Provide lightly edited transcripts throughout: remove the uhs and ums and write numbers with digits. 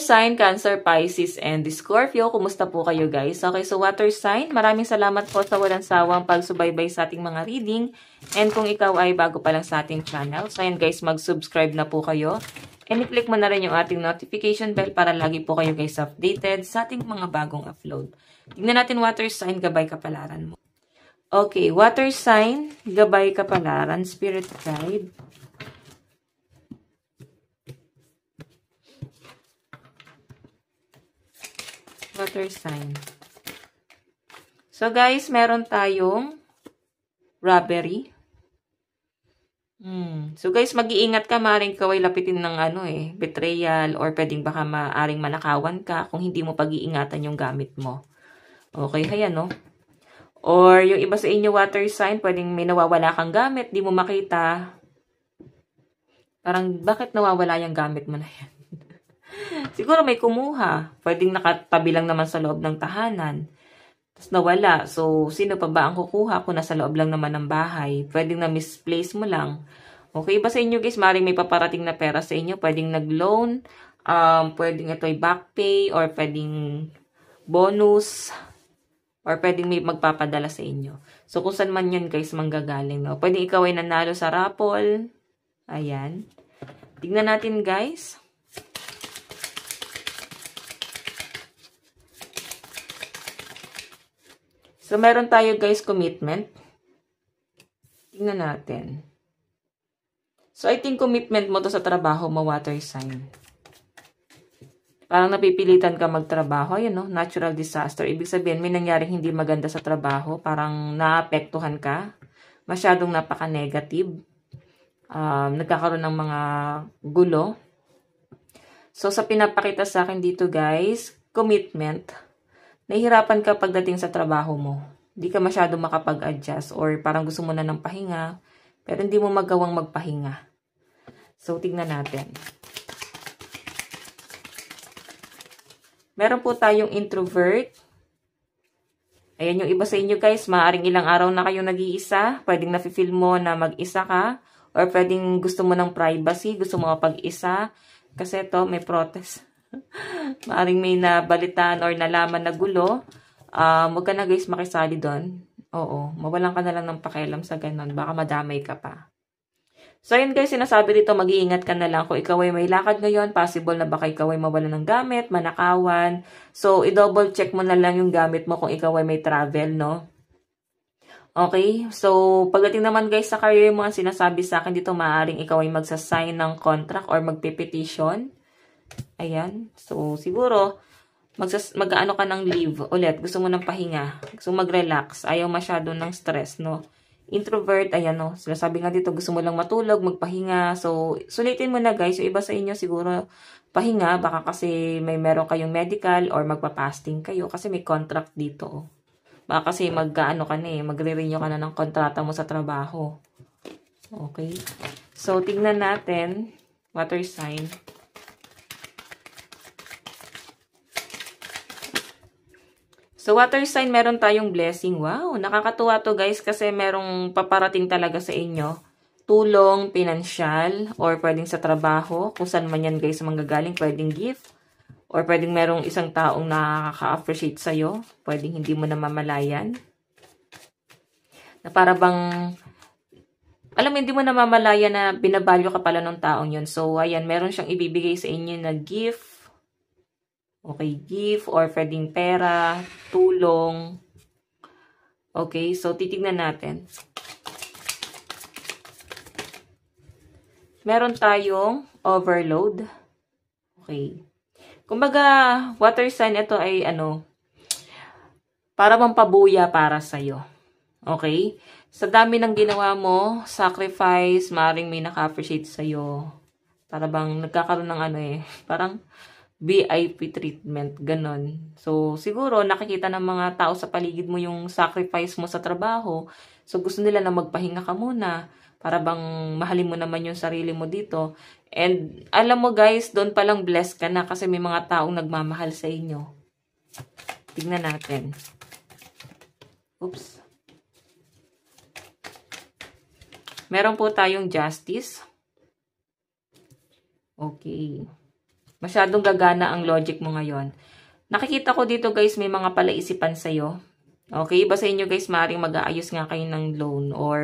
sign, Cancer, Pisces, and Scorpio. Kumusta po kayo guys? Okay, so water sign, maraming salamat po sa walang sawang pagsubaybay sa ating mga reading. And kung ikaw ay bago pa lang sa ating channel, so ayan guys, mag-subscribe na po kayo. And i-click mo na rin yung ating notification bell para lagi po kayo guys updated sa ating mga bagong upload. Tingnan natin water sign, gabay kapalaran mo. Okay, water sign, gabay kapalaran, spirit guide. Water sign. So guys, meron tayong robbery. So guys, mag-iingat ka, maaaring ikaw ay lapitin ng betrayal, or pwedeng baka maaring manakawan ka kung hindi mo pag-iingatan yung gamit mo. Okay, ayan no. Or yung iba sa inyo water sign, pwedeng may nawawala kang gamit, di mo makita. Parang bakit nawawala yung gamit mo na yan? Siguro may kumuha. Pwedeng nakatabi lang naman sa loob ng tahanan. Tapos nawala. So, sino pa ba ang kukuha kung nasa loob lang naman ng bahay? Pwedeng na-misplace mo lang. Okay, iba sa inyo guys, maaaring may paparating na pera sa inyo. Pwedeng nag-loan. Pwedeng ito ay back pay. Or pwedeng bonus. Or pwedeng may magpapadala sa inyo. So, kung saan man yun guys, manggagaling. No? Pwedeng ikaw ay nanalo sa raffle. Ayan. Tignan natin guys. So, meron tayo guys, commitment. Tingnan natin. So, I think commitment mo to sa trabaho mo, water sign. Parang napipilitan ka magtrabaho. Ayan, no? Natural disaster. Ibig sabihin, may nangyaring hindi maganda sa trabaho. Parang naapektuhan ka. Masyadong napaka-negative. Nagkakaroon ng mga gulo. So, sa pinapakita sa akin dito guys, commitment. Nahihirapan ka pagdating sa trabaho mo. Hindi ka masyado makapag-adjust or parang gusto mo na ng pahinga, pero hindi mo magawang magpahinga. So, tignan natin. Meron po tayong introvert. Ayan yung iba sa inyo guys, maaaring ilang araw na kayong nag-iisa. Pwedeng nafe-feel mo na mag-isa ka. Or pwedeng gusto mo ng privacy, gusto mo mapag-isa. Kasi ito, may protest. Maaring may nabalitaan or nalaman na gulo, huwag ka na guys makisali doon. Oo, mawalan ka na lang ng pakialam sa ganun. Baka madamay ka pa. So, yun guys, sinasabi dito, mag-iingat ka na lang. Kung ikaw ay may lakad ngayon, possible na baka ikaw ay mawalan ng gamit, manakawan. So, i-double check mo na lang yung gamit mo kung ikaw ay may travel, no? Okay, so pagdating naman guys sa career mo, ang sinasabi sa akin dito, maaaring ikaw ay magsasign ng contract or magpe-petition. Ayan. So, siguro, mag-ano ka ng leave ulit. Gusto mo ng pahinga. Gusto mo mag-relax. Ayaw masyado ng stress, no? Introvert, ayan, no? Sabi nga dito, gusto mo lang matulog, magpahinga. So, sulitin mo na, guys. Yung iba sa inyo, siguro, pahinga. Baka kasi meron kayong medical or magpa-fasting kayo. Kasi may contract dito. Baka kasi mag-ano ka na magre-renew ka na ng kontrata mo sa trabaho. Okay? So, tignan natin. Water sign. So, water sign, meron tayong blessing. Wow, nakakatuwa to guys kasi merong paparating talaga sa inyo. Tulong, pinansyal, or pwedeng sa trabaho. Kung saan man yan guys manggagaling, pwedeng gift. Or pwedeng merong isang taong nakaka-appreciate sa'yo. Pwedeng hindi mo namamalayan. Na para bang, alam mo, hindi mo namamalayan na binabalyo ka pala ng taong yun. So, ayan, meron siyang ibibigay sa inyo na gift. Okay, gift or pwedeng pera, tulong. Okay, so titignan natin. Meron tayong overload. Okay. Kumbaga, water sign, ito ay para bang pabuya para sa'yo. Okay? Sa dami ng ginawa mo, sacrifice, maaaring may naka-appreciate sa'yo. Para bang nagkakaroon ng parang VIP treatment, ganon. So, siguro, nakikita ng mga tao sa paligid mo yung sacrifice mo sa trabaho. So, gusto nila na magpahinga ka muna. Para bang mahalin mo naman yung sarili mo dito. And, alam mo guys, doon palang blessed ka na kasi may mga taong nagmamahal sa inyo. Tignan natin. Oops. Meron po tayong justice. Okay. Masyadong gagana ang logic mo ngayon. Nakikita ko dito guys, may mga palaisipan sa'yo. Okay, iba sa inyo guys, maaaring mag-aayos nga kayo ng loan or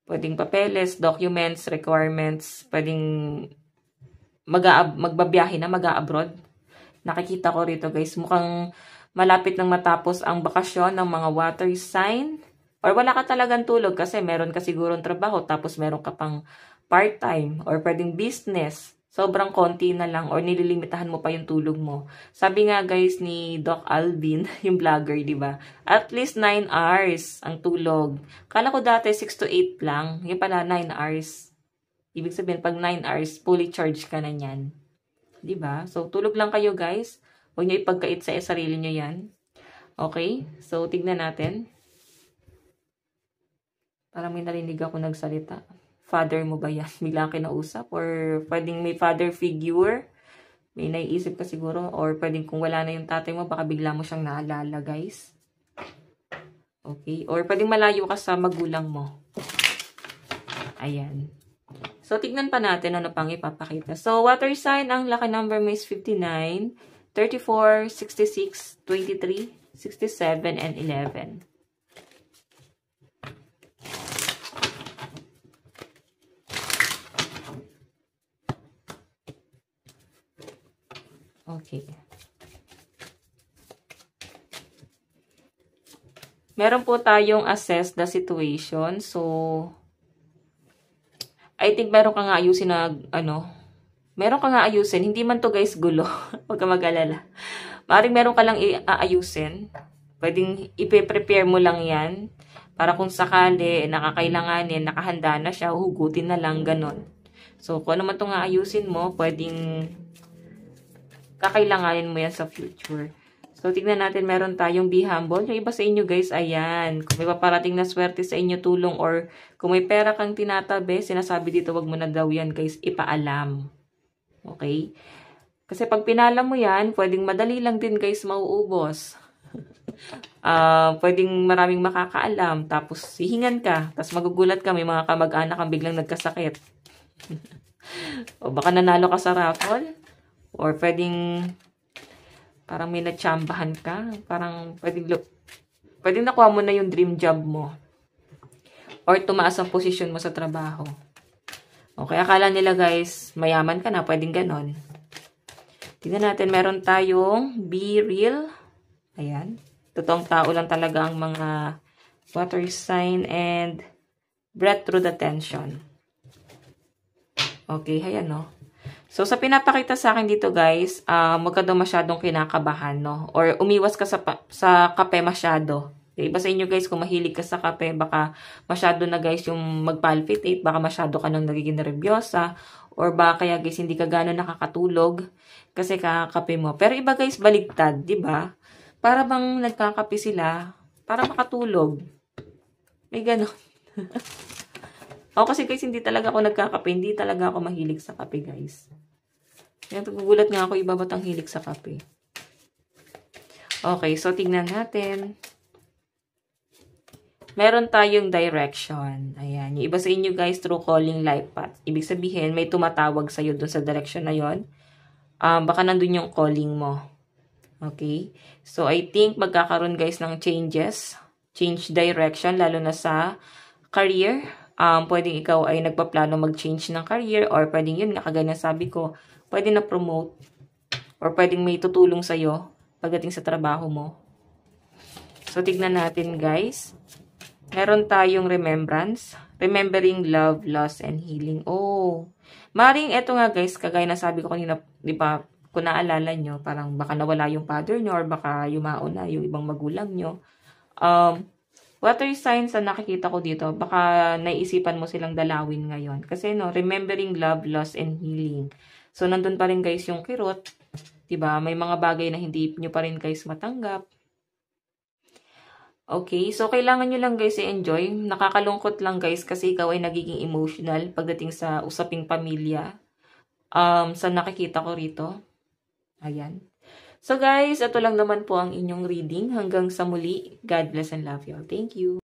pwedeng papeles, documents, requirements, pwedeng magbabiyahe na, mag-a-abroad. Nakikita ko rito guys, mukhang malapit nang matapos ang bakasyon ng mga water sign. Or wala ka talagang tulog kasi meron ka sigurong trabaho tapos meron ka pang part-time or pwedeng business. Sobrang konti na lang or nililimitahan mo pa yung tulog mo. Sabi nga guys ni Doc Alvin, yung vlogger, di ba? At least 9 hours ang tulog. Kala ko dati 6 to 8 lang. Yung pala 9 hours. Ibig sabihin pag 9 hours, fully charged ka na niyan. Di ba? So tulog lang kayo guys. Huwag niyo ipagkait sa sarili niyo yan. Okay? So tignan natin. Parang may narinig ako nagsalita. Father mo ba yan? Bigla kinausap? Or pwedeng may father figure? May naiisip ka siguro? Or pwedeng kung wala na yung tatay mo, baka bigla mo siyang naalala, guys. Okay? Or pwedeng malayo ka sa magulang mo. Ayan. So, tignan pa natin ano pang ipapakita. So, water sign, ang lucky number mo is 59, 34, 66, 23, 67, and 11. Okay. Meron po tayong assess the situation. So, I think meron ka nga ayusin na, meron ka nga ayusin. Hindi man to guys gulo. Huwag ka mag-alala. Maring meron ka lang aayusin. Pwedeng ipe-prepare mo lang yan. Para kung sakali, nakakailanganin, nakahanda na siya, hugutin na lang, ganon. So, kung ano man itong aayusin mo, pwedeng kakailanganin mo yan sa future. So, tignan natin, meron tayong be humble. Yung iba sa inyo, guys, ayan. Kung may paparating na swerte sa inyo, tulong, or kung may pera kang tinatabi, sinasabi dito, wag mo na daw yan, guys, ipaalam. Okay? Kasi pag pinalam mo yan, pwedeng madali lang din, guys, mauubos. Pwedeng maraming makakaalam, tapos hihingan ka, tapos magugulat ka, may mga kamag-anak kang biglang nagkasakit. O baka nanalo ka sa raffle. Or pwedeng parang may natsambahan ka. Parang pwedeng nakuha mo na yung dream job mo. Or tumaas ang posisyon mo sa trabaho. Okay, akala nila guys, mayaman ka na. Pwedeng ganon. Tingnan natin, meron tayong be real. Ayan. Totoong tao lang talaga ang mga water sign and breath through the tension. Okay, ayan no. So, sa pinapakita sa akin dito, guys, huwag ka daw masyadong kinakabahan, no? Or umiwas ka sa kape masyado. Iba sa inyo, guys, kung mahilig ka sa kape, baka masyado na, guys, yung mag-palpitate, baka masyado ka nang nagiging nervyosa, or baka kaya, guys, hindi ka gano'n nakakatulog kasi kakakape mo. Pero iba, guys, baligtad, di ba? Para bang nagkakape sila, para makatulog. May gano'n. Ako kasi, guys, hindi talaga ako nagkakape, hindi talaga ako mahilig sa kape, guys. Kaya nagugulat nga ako, iba ba't ang hilig sa kape? Okay, so tingnan natin. Meron tayong direction. Ayan. Yung iba sa inyo guys, through calling life path. Ibig sabihin, may tumatawag sa'yo dun sa direction na yon. Baka nandun yung calling mo. Okay? So, I think magkakaroon guys ng changes. Change direction, lalo na sa career. Pwedeng ikaw ay nagpaplano mag-change ng career or pwedeng yun, nakaganya sabi ko, pwede na promote or pwedeng may tutulong sa'yo pagdating sa trabaho mo. So, tignan natin guys. Meron tayong remembrance. Remembering love, loss, and healing. Oh, maring eto nga guys, kagaya na sabi ko kanina, di ba, kung naalala nyo, parang baka nawala yung father nyo or baka yumao na yung ibang magulang nyo. Water signs na nakikita ko dito, baka naisipan mo silang dalawin ngayon. Kasi no, remembering love, loss, and healing. So, nandun pa rin guys yung kirot. Diba? May mga bagay na hindi nyo pa rin guys matanggap. Okay, so kailangan nyo lang guys i-enjoy. Nakakalungkot lang guys kasi ikaw ay nagiging emotional pagdating sa usaping pamilya. Sa nakikita ko rito. Ayan. So guys, ito lang naman po ang inyong reading. Hanggang sa muli, God bless and love you all. Thank you.